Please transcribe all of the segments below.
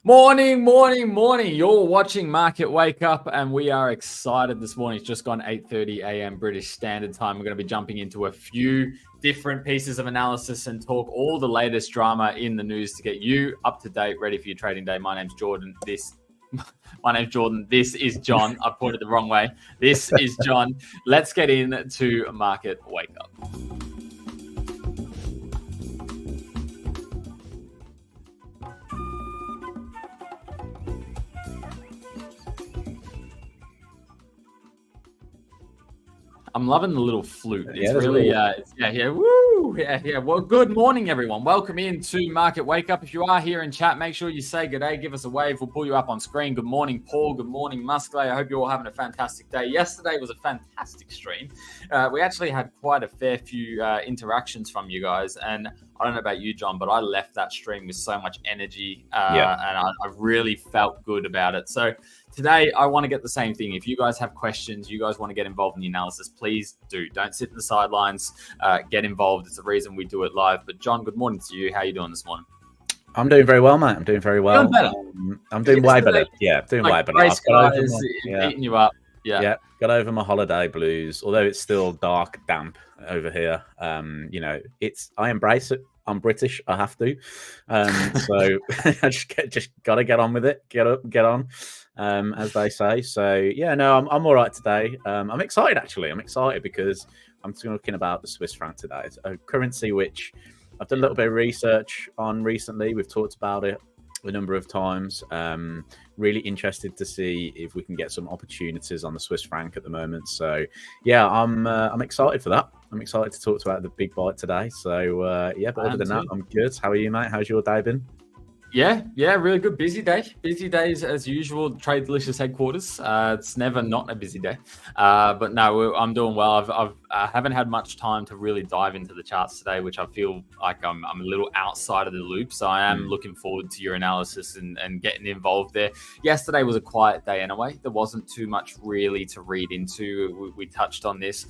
Morning, morning, morning. You're watching Market Wake Up, and we are excited this morning. It's just gone 8:30 a.m. British Standard Time. We're going to be jumping into a few different pieces of analysis and talk all the latest drama in the news to get you up to date, ready for your trading day. My name's Jordan. My name's Jordan. This is John. I pointed the wrong way. This is John. Let's get into Market Wake Up. I'm loving the little flute. It's really, woo, yeah. Well, good morning, everyone. Welcome into Market Wake Up. If you are here in chat, make sure you say good day. Give us a wave. We'll pull you up on screen. Good morning, Paul. Good morning, Musclay. I hope you're all having a fantastic day. Yesterday was a fantastic stream. We actually had quite a fair few interactions from you guys, and I don't know about you, John, but I left that stream with so much energy, and I really felt good about it. So today, I want to get the same thing. If you guys have questions, you guys want to get involved in the analysis, please do. Don't sit in the sidelines. Get involved. It's the reason we do it live. But John, good morning to you. How are you doing this morning? I'm doing very well, mate. I'm doing very well. Doing better. I'm doing way better. Yeah, doing way better. Race guys eating you up. Yeah, got over my holiday blues. Although it's still dark, damp over here. I embrace it. I'm British. I have to. So I just gotta get on with it. Get up, get on, as they say. So yeah, no, I'm all right today. I'm excited actually. I'm excited because I'm talking about the Swiss franc today. It's a currency which I've done a little bit of research on recently. We've talked about it a number of times. Really interested to see if we can get some opportunities on the Swiss franc at the moment. So yeah, I'm excited for that. I'm excited to talk about the big bite today. So but other than that, I'm good. How are you, mate? How's your day been? Yeah, really good. Busy day. Busy days as usual. TradeDelicious headquarters. It's never not a busy day. But no, I'm doing well. I haven't had much time to really dive into the charts today, which I feel like I'm a little outside of the loop. So I am looking forward to your analysis and getting involved there. Yesterday was a quiet day anyway. There wasn't too much really to read into. We touched on this.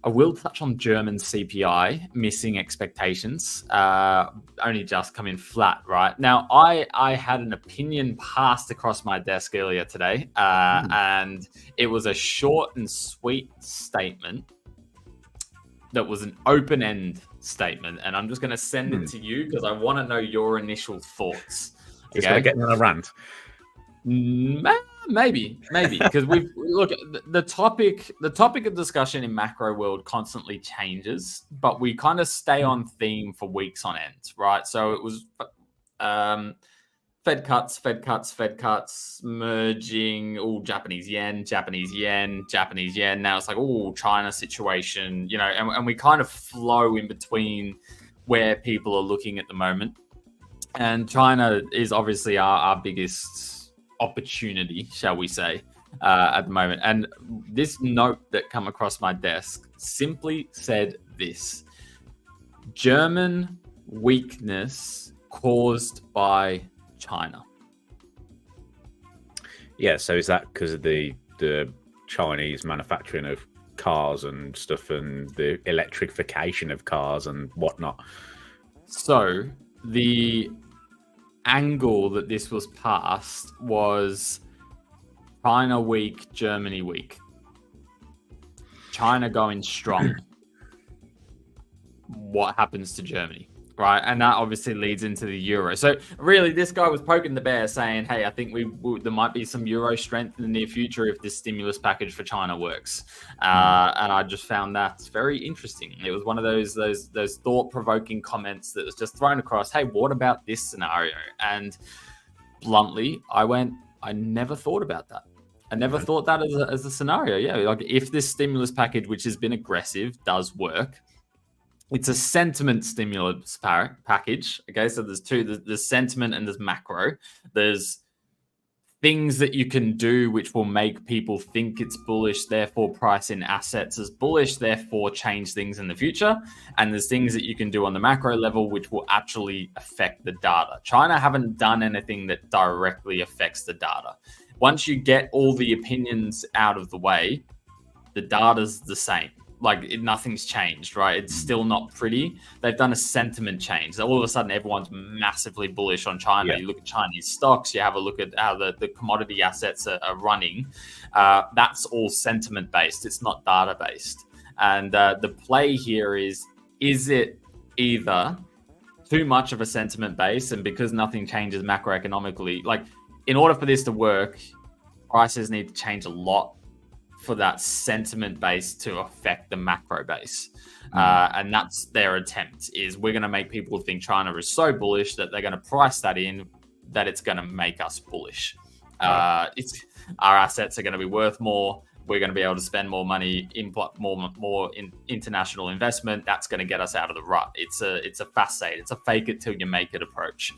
I will touch on German CPI missing expectations, only just come in flat, right? Now, I had an opinion passed across my desk earlier today, and it was a short and sweet statement that was an open-end statement, and I'm just going to send it to you because I want to know your initial thoughts. Okay? Just going to get on a rant. Maybe, because look, the topic of discussion in macro world constantly changes, but we kind of stay on theme for weeks on end, right? So it was Fed cuts, merging, Japanese yen. Now it's like, China situation, and we kind of flow in between where people are looking at the moment. And China is obviously our biggest opportunity, shall we say, at the moment. And this note that come across my desk simply said this: German weakness caused by China. Yeah, so is that because of the Chinese manufacturing of cars and stuff and the electrification of cars and whatnot? So the angle that this was passed was China weak, Germany weak. China going strong. What happens to Germany, right? And that obviously leads into the euro. So really, this guy was poking the bear, saying, "Hey, I think there might be some euro strength in the near future if this stimulus package for China works." And I just found that very interesting. It was one of those thought-provoking comments that was just thrown across. Hey, what about this scenario? And bluntly, I never thought about that. I never thought that as a scenario. Yeah, like if this stimulus package, which has been aggressive, does work. It's a sentiment stimulus package. Okay, so there's two. There's sentiment and there's macro. There's things that you can do which will make people think it's bullish, therefore price in assets as bullish, therefore change things in the future. And there's things that you can do on the macro level which will actually affect the data. China haven't done anything that directly affects the data. Once you get all the opinions out of the way, the data's the same. nothing's changed, right? It's still not pretty. They've done a sentiment change. All of a sudden, everyone's massively bullish on China. You look at Chinese stocks, you have a look at how the commodity assets are running. That's all sentiment based. It's not data based. And the play here is it either too much of a sentiment base, and because nothing changes macroeconomically, like in order for this to work, prices need to change a lot for that sentiment base to affect the macro base. And that's their attempt, is we're going to make people think China is so bullish that they're going to price that in, that it's going to make us bullish. Our assets are going to be worth more. We're going to be able to spend more money, more in international investment. That's going to get us out of the rut. It's a facade. It's a fake it till you make it approach.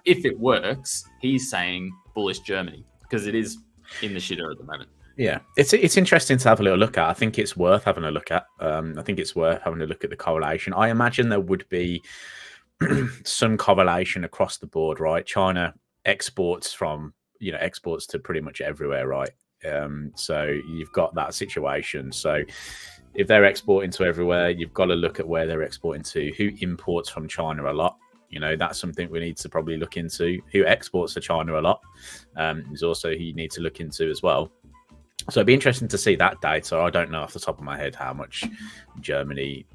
If it works, he's saying bullish Germany, because it is in the shitter at the moment. Yeah, it's interesting to have a little look at. I think it's worth having a look at. I think it's worth having a look at the correlation. I imagine there would be some correlation across the board, right? China exports to pretty much everywhere, right? So you've got that situation. So if they're exporting to everywhere, you've got to look at where they're exporting to. Who imports from China a lot? That's something we need to probably look into. Who exports to China a lot is also who you need to look into as well. So it'd be interesting to see that data. I don't know off the top of my head how much Germany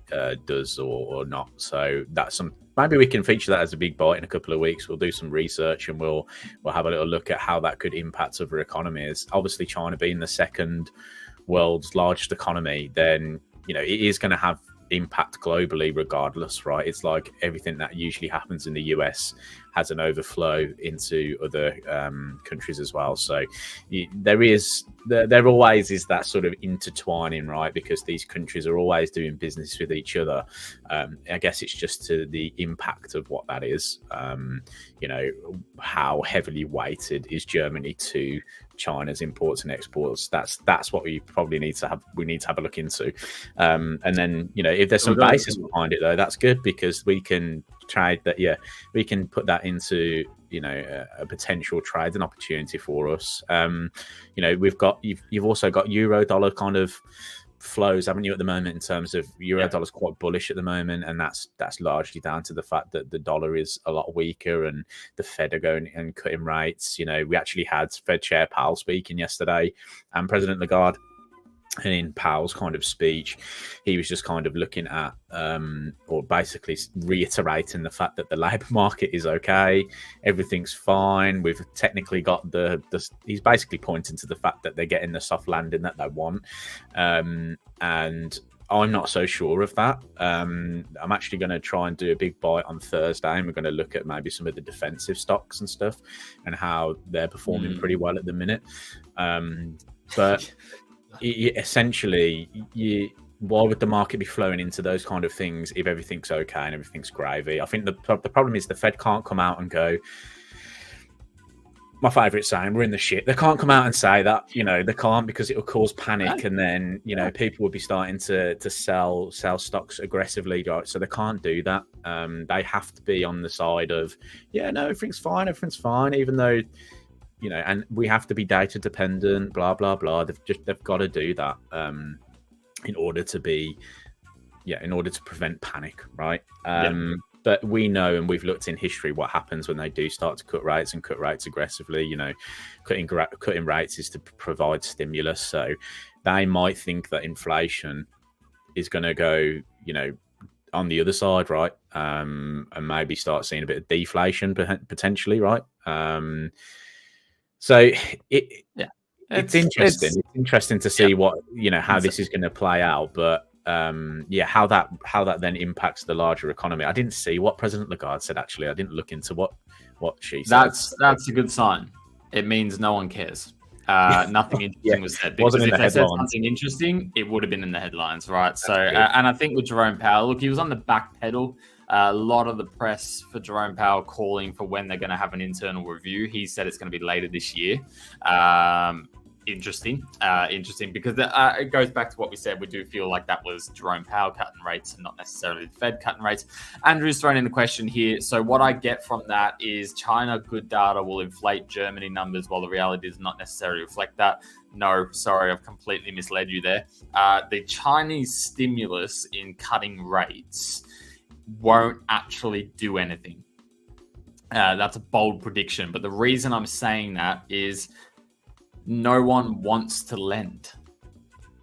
does or not. So that's maybe we can feature that as a big bite in a couple of weeks. We'll do some research and we'll have a little look at how that could impact other economies. Obviously, China being the second world's largest economy, then it is going to have impact globally regardless, right? It's like everything that usually happens in the US has an overflow into other countries as well. So there always is that sort of intertwining, right? Because these countries are always doing business with each other. I guess it's just to the impact of what that is. How heavily weighted is Germany to China's imports and exports? That's what we probably need to have. We need to have a look into. And then if there's some basis behind it, though, that's good, because we can trade that. Yeah, we can put that into a potential trading opportunity for us. You've also got euro dollar kind of flows, haven't you, at the moment, in terms of euro dollar's quite bullish at the moment, and that's largely down to the fact that the dollar is a lot weaker and the Fed are going and cutting rates. We actually had Fed Chair Powell speaking yesterday, and President Lagarde. And in Powell's kind of speech, he was just kind of looking at, or basically reiterating the fact that the labour market is okay, everything's fine. We've technically got he's basically pointing to the fact that they're getting the soft landing that they want. And I'm not so sure of that. I'm actually going to try and do a big bite on Thursday, and we're going to look at maybe some of the defensive stocks and stuff and how they're performing pretty well at the minute. But essentially, why would the market be flowing into those kind of things if everything's okay and everything's gravy? I think the problem is the Fed can't come out and go, my favourite saying, we're in the shit. They can't come out and say that, they can't, because it'll cause panic, and then people will be starting to sell stocks aggressively, right? So they can't do that. They have to be on the side of, everything's fine, even though and we have to be data dependent, blah blah blah. They've got to do that in order to prevent panic, right? But we know, and we've looked in history, what happens when they do start to cut rates aggressively. Cutting rates is to provide stimulus. So they might think that inflation is going to go, on the other side, right? And maybe start seeing a bit of deflation potentially, right? So it's interesting. It's interesting to see what how this is going to play out, but how that then impacts the larger economy. I didn't see what President Lagarde said. Actually, I didn't look into what she said. That's a good sign. It means no one cares. Nothing interesting was said, because if they said something interesting, it would have been in the headlines, right? So, and I think with Jerome Powell, look, he was on the back pedal. A lot of the press for Jerome Powell calling for when they're going to have an internal review. He said it's going to be later this year. interesting, because it goes back to what we said. We do feel like that was Jerome Powell cutting rates and not necessarily the Fed cutting rates. Andrew's thrown in the question here. So what I get from that is China good data will inflate Germany numbers, while the reality does not necessarily reflect that. No, sorry, I've completely misled you there. The Chinese stimulus in cutting rates won't actually do anything. That's a bold prediction, but the reason I'm saying that is no one wants to lend.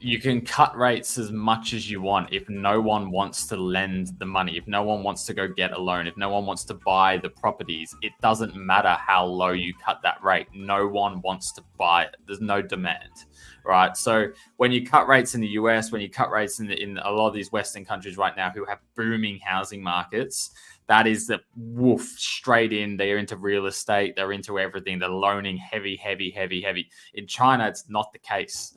You can cut rates as much as you want. If no one wants to lend the money, if no one wants to go get a loan, if no one wants to buy the properties, it doesn't matter how low you cut that rate. No one wants to buy it. There's no demand, right? So when you cut rates in the US, when you cut rates in a lot of these Western countries right now who have booming housing markets, that is the woof straight in. They're into real estate. They're into everything. They're loaning heavy. In China, it's not the case.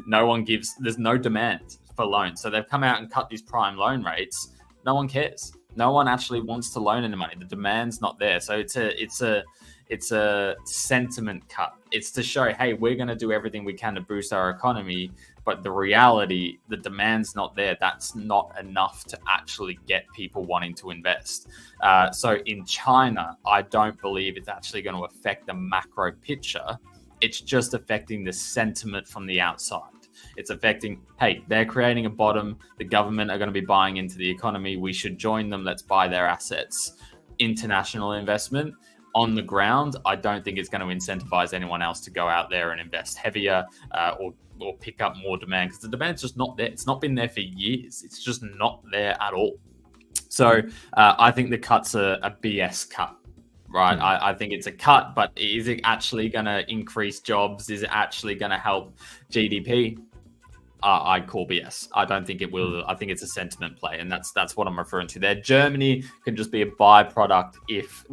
There's no demand for loans. So they've come out and cut these prime loan rates. No one cares. No one actually wants to loan any money. The demand's not there. So it's a sentiment cut. It's to show, hey, we're going to do everything we can to boost our economy. But the reality, the demand's not there. That's not enough to actually get people wanting to invest. So in China, I don't believe it's actually going to affect the macro picture. It's just affecting the sentiment from the outside. It's affecting, hey, they're creating a bottom. The government are going to be buying into the economy. We should join them. Let's buy their assets. International investment. On the ground, I don't think it's going to incentivize anyone else to go out there and invest heavier or pick up more demand, because the demand's just not there. It's not been there for years. It's just not there at all. So I think the cut's a BS cut, right? I think it's a cut, but is it actually going to increase jobs? Is it actually going to help GDP? I'd call BS. I don't think it will. I think it's a sentiment play, and that's what I'm referring to there. Germany can just be a byproduct if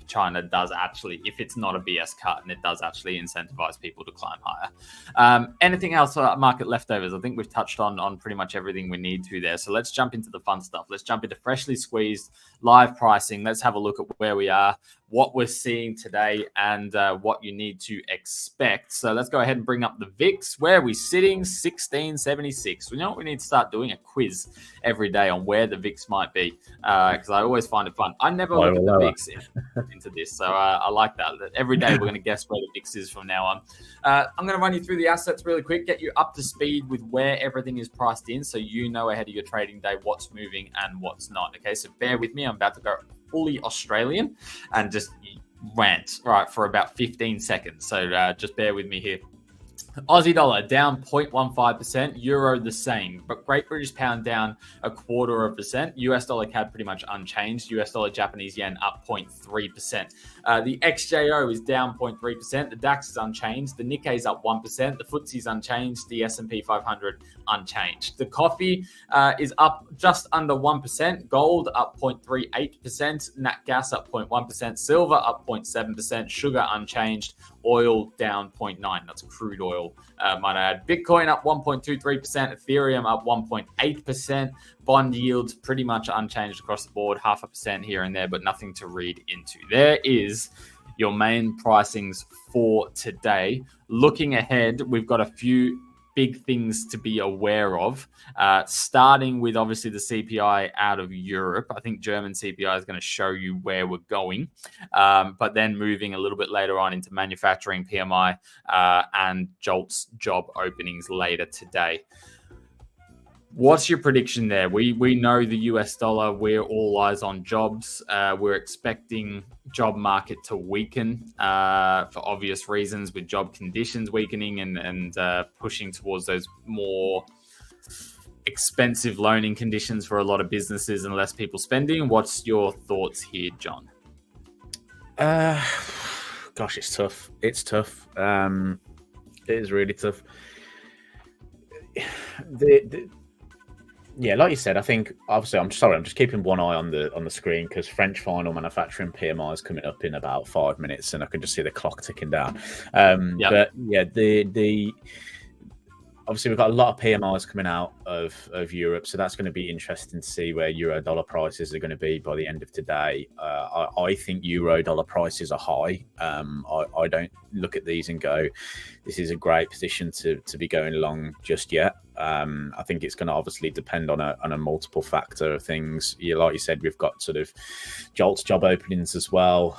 China does actually, if it's not a BS cut and it does actually incentivize people to climb higher. Anything else? Market leftovers. I think we've touched on pretty much everything we need to there. So let's jump into the fun stuff. Let's jump into freshly squeezed live pricing. Let's have a look at where we are, what we're seeing today, and what you need to expect. So let's go ahead and bring up the VIX. Where are we sitting? 1676. You know what? We need to start doing a quiz every day on where the VIX might be, because I always find it fun. I never look at the VIX into this, so I like that. Every day we're going to guess where the VIX is from now on. I'm going to run you through the assets really quick, get you up to speed with where everything is priced in, so you know ahead of your trading day what's moving and what's not. Okay, so bear with me. I'm about to go fully Australian and just rant for about 15 seconds. So just bear with me here. Aussie dollar down 0.15%, euro the same, but Great British pound down 0.25%, US dollar CAD pretty much unchanged, US dollar Japanese yen up 0.3%. The XJO is down 0.3%, the DAX is unchanged, the Nikkei is up 1%, the FTSE is unchanged, the S&P 500 unchanged. The coffee is up just under 1%, gold up 0.38%, nat gas up 0.1%, silver up 0.7%, sugar unchanged, oil down 0.9%. That's crude oil, might I add. Bitcoin up 1.23%, Ethereum up 1.8%. Bond yields pretty much unchanged across the board, 0.5% here and there, but nothing to read into. There is your main pricings for today. Looking ahead, we've got a few big things to be aware of, starting with obviously the CPI out of Europe. I think German CPI is going to show you where we're going, but then moving a little bit later on into manufacturing PMI and JOLTS job openings later today. What's your prediction there? We know the US dollar, we're all eyes on jobs. We're expecting job market to weaken for obvious reasons, with job conditions weakening and pushing towards those more expensive loaning conditions for a lot of businesses and less people spending. What's your thoughts here, John? Gosh, it's tough. It's tough. It is really tough. Yeah, like you said, I think obviously I'm just keeping one eye on the screen because French final manufacturing PMI is coming up in about 5 minutes, and I can just see the clock ticking down. But yeah, obviously we've got a lot of PMIs coming out of Europe, so that's going to be interesting to see where euro dollar prices are going to be by the end of today. I think euro dollar prices are high. I don't look at these and go, this is a great position to be going long just yet. I think it's going to obviously depend on a multiple factor of things. Like you said, we've got sort of JOLTS job openings as well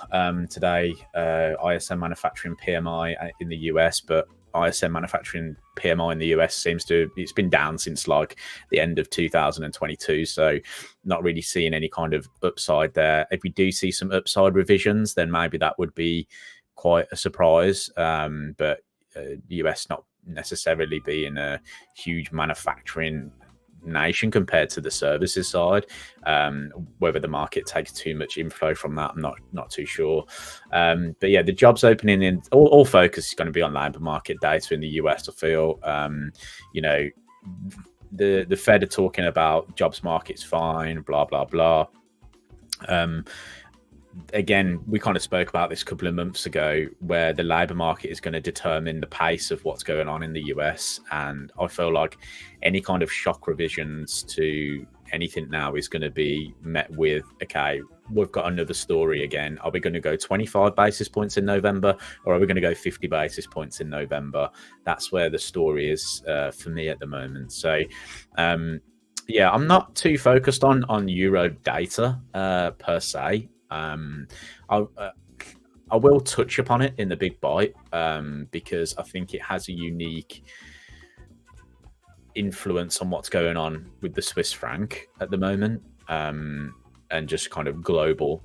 today. ISM manufacturing PMI in the US, but ISM manufacturing PMI in the US it's been down since like the end of 2022. So not really seeing any kind of upside there. If we do see some upside revisions, then maybe that would be quite a surprise. But US not necessarily being a huge manufacturing nation compared to the services side. Whether the market takes too much inflow from that, I'm not too sure. But yeah, the jobs opening in all focus is going to be on labour market data in the US. I feel the Fed are talking about jobs market's fine, blah blah blah. Again, we kind of spoke about this a couple of months ago, where the labour market is going to determine the pace of what's going on in the US. And I feel like any kind of shock revisions to anything now is going to be met with, okay, we've got another story again. Are we going to go 25 basis points in November, or are we going to go 50 basis points in November? That's where the story is for me at the moment. So, yeah, I'm not too focused on euro data per se. I will touch upon it in the big bite because I think it has a unique influence on what's going on with the Swiss franc at the moment, and just kind of global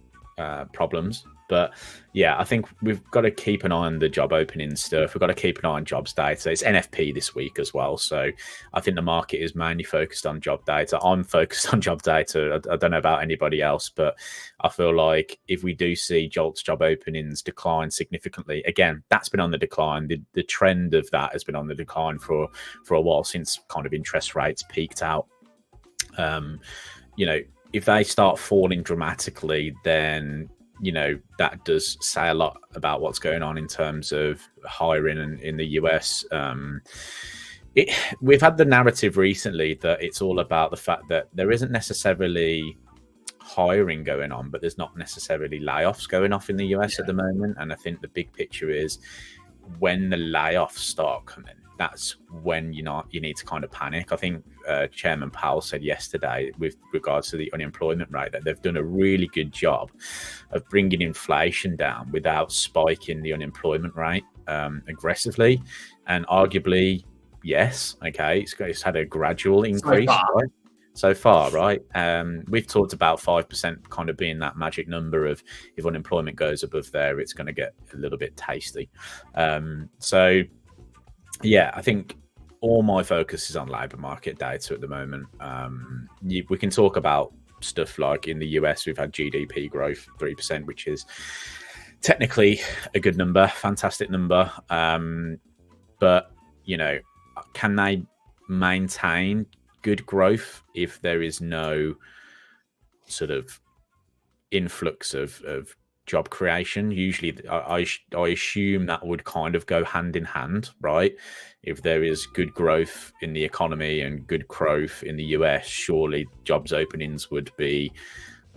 problems. But yeah, I think we've got to keep an eye on the job opening stuff. We've got to keep an eye on jobs data. It's NFP this week as well. So I think the market is mainly focused on job data. I'm focused on job data. I don't know about anybody else, but I feel like if we do see JOLTS job openings decline significantly, again, that's been on the decline. The trend of that has been on the decline for a while, since kind of interest rates peaked out. If they start falling dramatically, then that does say a lot about what's going on in terms of hiring in the US. We've had the narrative recently that it's all about the fact that there isn't necessarily hiring going on, but there's not necessarily layoffs going off in the US at the moment. And I think the big picture is when the layoffs start coming, that's when you need to kind of panic. I think Chairman Powell said yesterday with regards to the unemployment rate that they've done a really good job of bringing inflation down without spiking the unemployment rate aggressively. And arguably, yes, okay, it's had a gradual increase so far, right? We've talked about 5% kind of being that magic number of if unemployment goes above there, it's going to get a little bit tasty. So yeah, I think all my focus is on labour market data at the moment. We can talk about stuff like in the US, we've had GDP growth 3%, which is technically a good number, fantastic number. But, can they maintain good growth if there is no sort of influx of job creation? Usually I assume that would kind of go hand in hand, right? If there is good growth in the economy and good growth in the US, surely jobs openings would be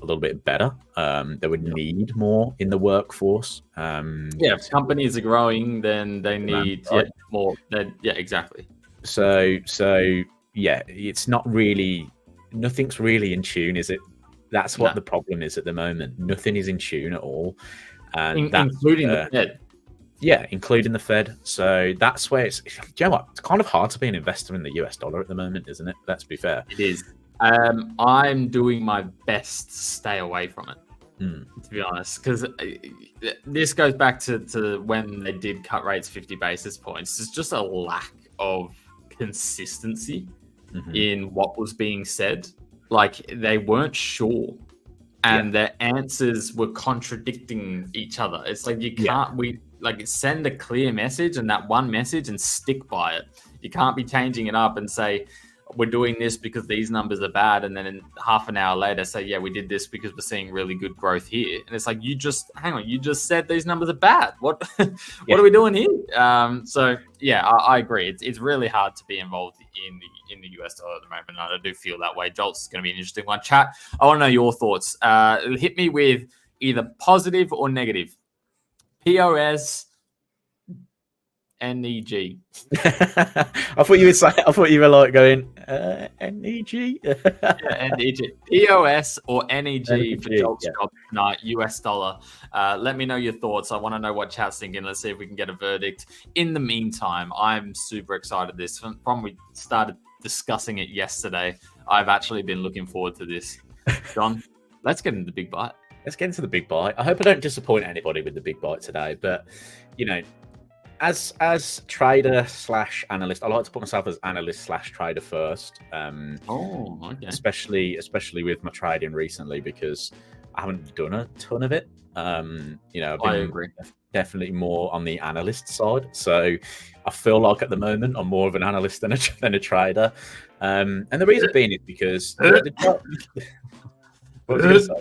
a little bit better. They would need more in the workforce. If companies are growing, then they need more. Yeah, exactly. So yeah, it's not really, nothing's really in tune, is it? That's what the problem is at the moment. Nothing is in tune at all. And including the Fed. Yeah, including the Fed. So that's where it's, it's kind of hard to be an investor in the US dollar at the moment, isn't it? Let's be fair. It is. I'm doing my best to stay away from it, to be honest, because this goes back to when they did cut rates 50 basis points. There's just a lack of consistency in what was being said. Like, they weren't sure, and their answers were contradicting each other. It's like you can't send a clear message and that one message and stick by it. You can't be changing it up and say, we're doing this because these numbers are bad, and then in half an hour later say, yeah, we did this because we're seeing really good growth here. And it's like, you just said these numbers are bad. What what are we doing here? So yeah, I agree. It's really hard to be involved in the US dollar at the moment. And I do feel that way. Jolt's going to be an interesting one. Chat, I want to know your thoughts. Hit me with either positive or negative. POS, NEG. I thought you were like going NEG. Yeah, NEG. POS or NEG for Jolt's job tonight, US dollar. Let me know your thoughts. I want to know what chat's thinking. Let's see if we can get a verdict. In the meantime, I'm super excited this. From we started discussing it yesterday, I've actually been looking forward to this. John, let's get into the big bite. Let's get into the big bite. I hope I don't disappoint anybody with the big bite today, but you know, as trader / analyst, I like to put myself as analyst / trader first. Okay. Especially with my trading recently, because I haven't done a ton of it. You know, I agree. Definitely more on the analyst side. So I feel like at the moment I'm more of an analyst than a trader. And the reason being is because what was I going to say?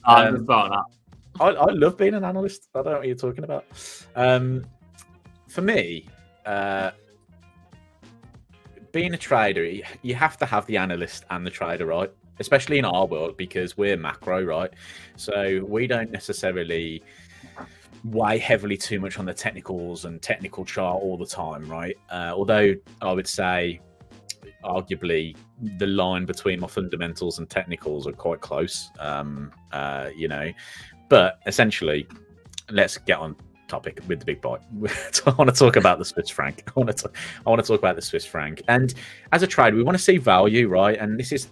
I'm just throwing up. I love being an analyst. I don't know what you're talking about. For me, being a trader, you have to have the analyst and the trader, right? Especially in our world, because we're macro, right? So we don't necessarily weigh heavily too much on the technicals and technical chart all the time, right? Although I would say arguably the line between my fundamentals and technicals are quite close, you know, but essentially let's get on topic with the big bite. I want to talk about the Swiss franc. I want to talk about the Swiss franc. And as a trader, we want to see value, right? And this is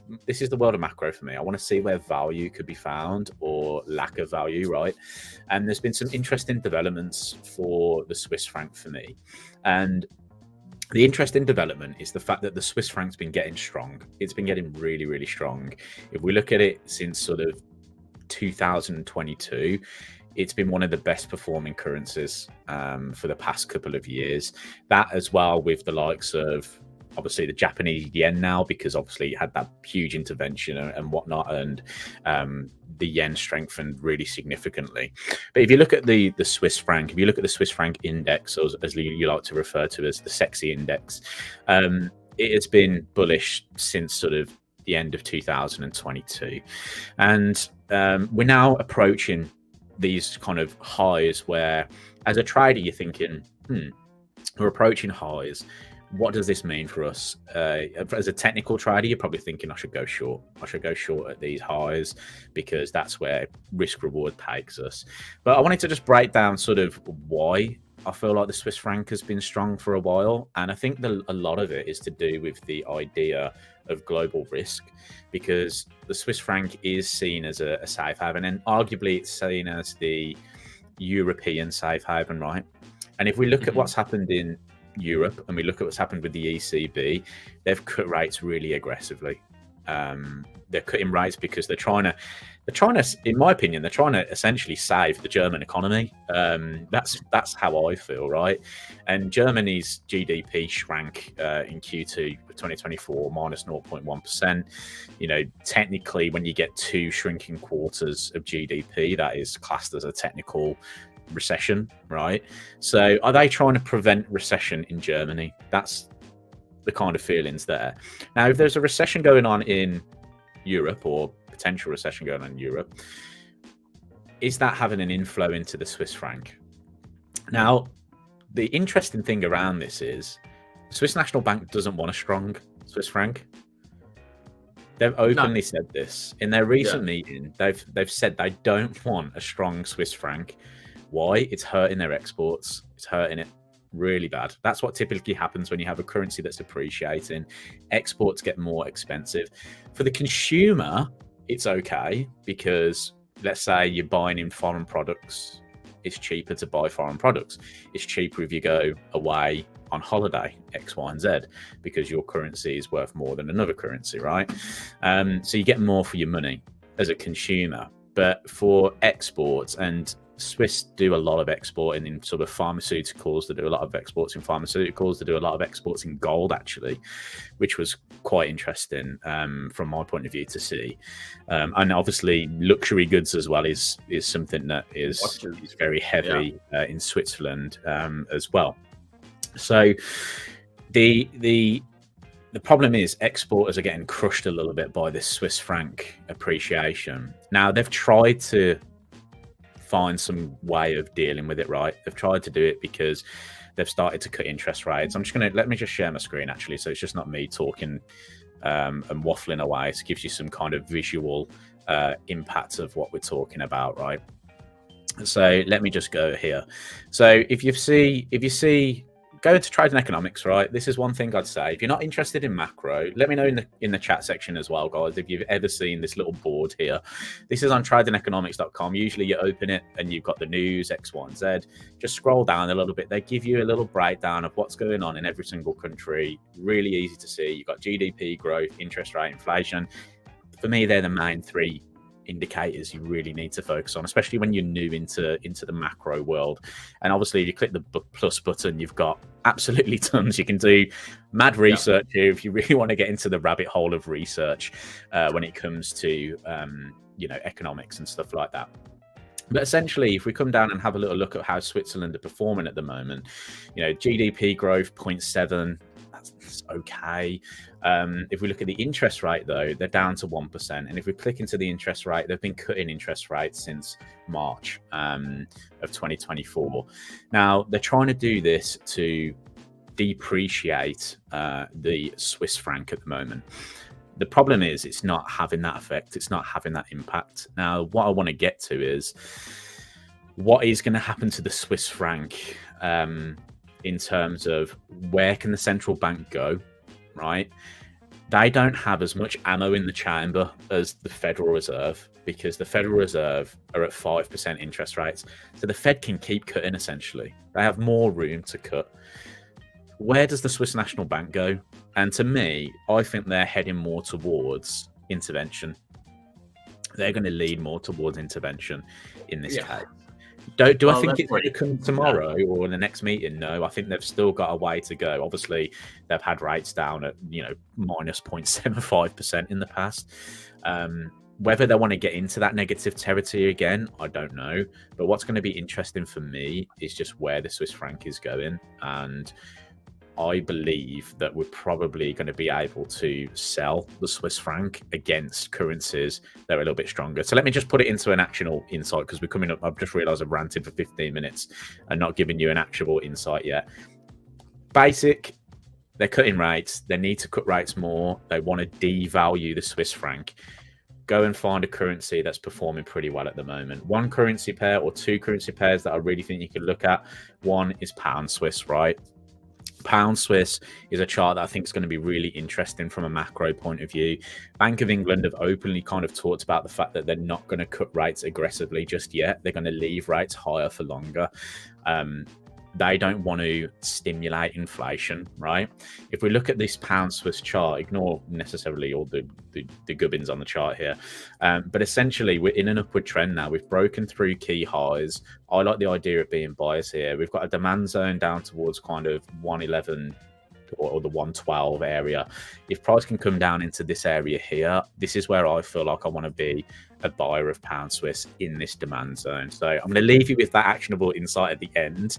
the world of macro for me. I want to see where value could be found or lack of value, right? And there's been some interesting developments for the Swiss franc for me. And the interesting development is the fact that the Swiss franc's been getting strong. It's been getting really, really strong. If we look at it since sort of 2022, it's been one of the best performing currencies for the past couple of years. That as well with the likes of obviously the Japanese yen now, because obviously it had that huge intervention and whatnot, and the yen strengthened really significantly. But if you look at the Swiss franc, if you look at the Swiss franc index, or as you like to refer to as the sexy index, it has been bullish since sort of the end of 2022. And we're now approaching these kind of highs where, as a trader, you're thinking, we're approaching highs. What does this mean for us? As a technical trader, you're probably thinking I should go short. I should go short at these highs because that's where risk reward takes us. But I wanted to just break down sort of why I feel like the Swiss franc has been strong for a while. And I think a lot of it is to do with the idea of global risk, because the Swiss franc is seen as a safe haven, and arguably it's seen as the European safe haven, right? And if we look at what's happened in Europe and we look at what's happened with the ECB, they've cut rates really aggressively. They're cutting rates because they're trying to, in my opinion, they're trying to essentially save the German economy. That's how I feel, right? And Germany's GDP shrank in Q2 of 2024 minus 0.1%. You know, technically, when you get two shrinking quarters of GDP, that is classed as a technical recession, right? So are they trying to prevent recession in Germany? That's the kind of feelings there. Now, if there's a recession going on in Europe, or potential recession going on in Europe, is that having an inflow into the Swiss franc? Now, the interesting thing around this is the Swiss National Bank doesn't want a strong Swiss franc. They've openly said this in their recent meeting. They've said they don't want a strong Swiss franc. Why? It's hurting their exports. It's hurting it really bad. That's what typically happens when you have a currency that's appreciating. Exports get more expensive. For the consumer, it's okay, because let's say you're buying in foreign products, it's cheaper to buy foreign products. It's cheaper if you go away on holiday, X, Y, and Z, because your currency is worth more than another currency, right? So you get more for your money as a consumer. But for exports, and Swiss do a lot of exporting in sort of pharmaceuticals. They do a lot of exports in pharmaceuticals. They do a lot of exports in gold, actually, which was quite interesting from my point of view to see. And obviously, luxury goods as well is something that is very heavy in Switzerland as well. So the problem is exporters are getting crushed a little bit by this Swiss franc appreciation. Now, they've tried to find some way of dealing with it, right? They've tried to do it because they've started to cut interest rates. Let me just share my screen, actually, so it's just not me talking and waffling away. So it gives you some kind of visual impact of what we're talking about, right? So let me just go here. So if you see, go to Trade and Economics, right? This is one thing I'd say. If you're not interested in macro, let me know in the chat section as well, guys, if you've ever seen this little board here. This is on TradeDelicious.com. Usually you open it and you've got the news, X, Y, and Z. Just scroll down a little bit. They give you a little breakdown of what's going on in every single country. Really easy to see. You've got GDP growth, interest rate, inflation. For me, they're the main three indicators you really need to focus on, especially when you're new into the macro world. And obviously, if you click the plus button, you've got absolutely tons. You can do mad research here if you really want to get into the rabbit hole of research when it comes to economics and stuff like that. But essentially, if we come down and have a little look at how Switzerland are performing at the moment, GDP growth 0.7. That's okay. If we look at the interest rate, though, they're down to 1%. And if we click into the interest rate, they've been cutting interest rates since March of 2024. Now, they're trying to do this to depreciate the Swiss franc at the moment. The problem is it's not having that effect. It's not having that impact. Now, what I want to get to is what is going to happen to the Swiss franc in terms of where can the central bank go, right? They don't have as much ammo in the chamber as the Federal Reserve, because the Federal Reserve are at 5% interest rates. So the Fed can keep cutting, essentially. They have more room to cut. Where does the Swiss National Bank go? And to me, I think they're heading more towards intervention. They're going to lead more towards intervention in this case. Do I think it's going to come tomorrow or in the next meeting? No, I think they've still got a way to go. Obviously, they've had rates down at minus 0.75% in the past. Whether they want to get into that negative territory again, I don't know. But what's going to be interesting for me is just where the Swiss franc is going. And I believe that we're probably going to be able to sell the Swiss franc against currencies that are a little bit stronger. So let me just put it into an actual insight, because we're coming up. I've just realized I've ranted for 15 minutes and not given you an actual insight yet. Basic, they're cutting rates. They need to cut rates more. They want to devalue the Swiss franc. Go and find a currency that's performing pretty well at the moment. One currency pair or two currency pairs that I really think you can look at. One is pound Swiss, right? Pound Swiss is a chart that I think is going to be really interesting from a macro point of view. Bank of England have openly kind of talked about the fact that they're not going to cut rates aggressively just yet. They're going to leave rates higher for longer. They don't want to stimulate inflation, right? If we look at this pound Swiss chart, ignore necessarily all the gubbins on the chart here, but essentially we're in an upward trend now. We've broken through key highs. I like the idea of being biased here. We've got a demand zone down towards kind of 111 or the 112 area. If price can come down into this area here, this is where I feel like I want to be a buyer of pound Swiss in this demand zone. So I'm going to leave you with that actionable insight at the end,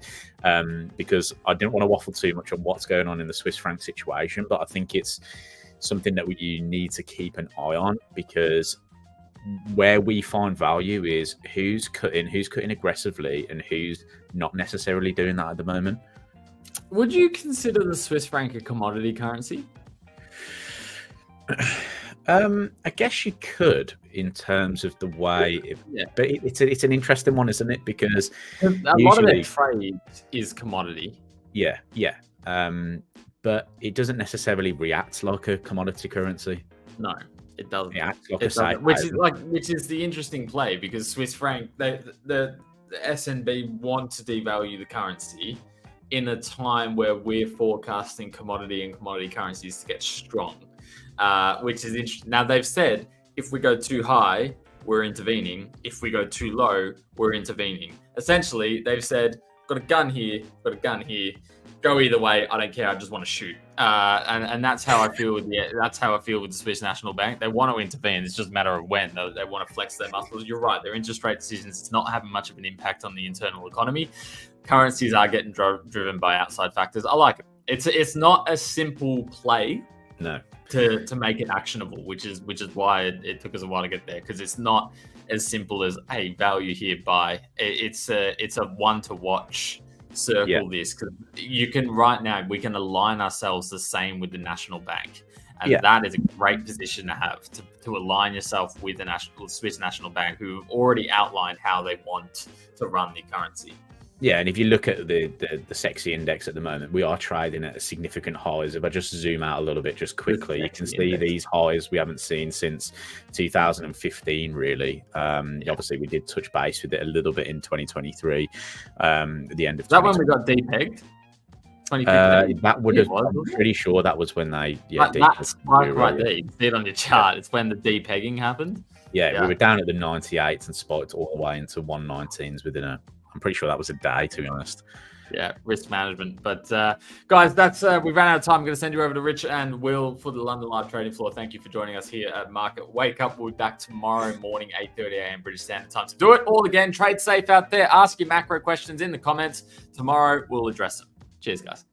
because I didn't want to waffle too much on what's going on in the Swiss franc situation, but I think it's something that you need to keep an eye on, because where we find value is who's cutting aggressively and who's not necessarily doing that at the moment. Would you consider the Swiss franc a commodity currency? I guess you could, in terms of the way, but it's an interesting one, isn't it? Because a lot of their trade is commodity. Yeah. But it doesn't necessarily react like a commodity currency. No, it doesn't. Which is the interesting play, because Swiss franc, the SNB want to devalue the currency in a time where we're forecasting commodity currencies to get strong, which is interesting. Now, they've said if we go too high, we're intervening. If we go too low, we're intervening. Essentially, they've said, got a gun here, got a gun here. Go either way. I don't care. I just want to shoot. And that's how I feel with the Swiss National Bank. They want to intervene. It's just a matter of when. They want to flex their muscles. You're right. Their interest rate decisions, it's not having much of an impact on the internal economy. Currencies are getting driven by outside factors. I like it. It's not a simple play. No. To make it actionable, which is why it took us a while to get there, because it's not as simple as value here, buy. It's a one to watch. Circle this, because you can right now we can align ourselves the same with the national bank, and that is a great position to have to align yourself with the Swiss National Bank, who have already outlined how they want to run the currency. Yeah, and if you look at the sexy index at the moment, we are trading at significant highs. If I just zoom out a little bit, just quickly, you can see these highs we haven't seen since 2015, really. Obviously, we did touch base with it a little bit in 2023, at the end of. Is that when we got depegged? That would have. I'm pretty sure that was when they. Yeah, that spike right there. You can see it on your chart. It's when the depegging happened. Yeah, we were down at the 98s and spiked all the way into 119s within a. I'm pretty sure that was a day, to be honest. Yeah, risk management. But guys, that's we ran out of time. I'm going to send you over to Rich and Will for the London Live Trading Floor. Thank you for joining us here at Market Wake Up. We'll be back tomorrow morning, 8:30 a.m. British Standard Time. To do it all again, trade safe out there. Ask your macro questions in the comments. Tomorrow, we'll address them. Cheers, guys.